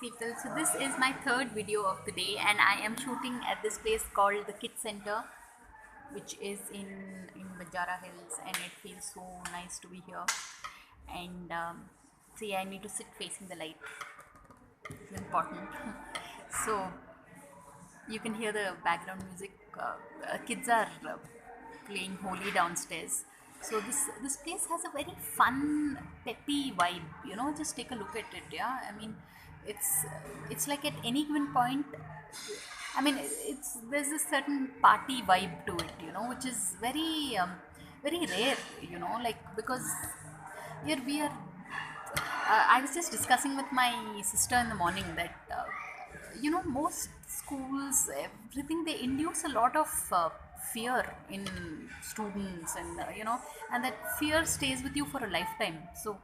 People, so this is my third video of the day and I am shooting at this place called the Kids Center, which is in Banjara Hills, and it feels so nice to be here. And see, I need to sit facing the light. It's important. So you can hear the background music. Kids are playing Holi downstairs. So this place has a very fun, peppy vibe. Just take a look at it. Yeah, I mean, it's like at any given point. I mean, it's there's a certain party vibe to it. Which is very rare. Like because here we are. I was just discussing with my sister in the morning that most schools, everything, they induce a lot of fear in students, and and that fear stays with you for a lifetime. So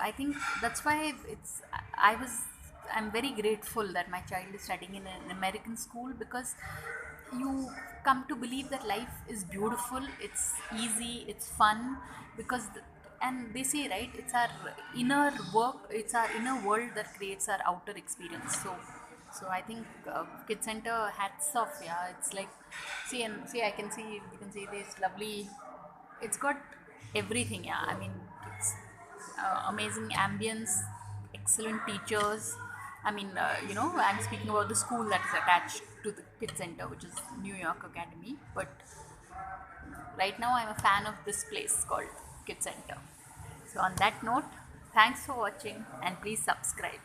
I think that's why I'm very grateful that my child is studying in an American school, because you come to believe that life is beautiful, it's easy, it's fun, because and they say, right, it's our inner work, it's our inner world that creates our outer experience. So I think Kid Center, hats off. Yeah, it's like, see, I can see, you can see this lovely, it's got everything. Yeah, I mean, it's amazing ambience, excellent teachers. I mean, I'm speaking about the school that is attached to the Kid Center, which is New York Academy. But right now, I'm a fan of this place called Kid Center. So, on that note, thanks for watching and please subscribe.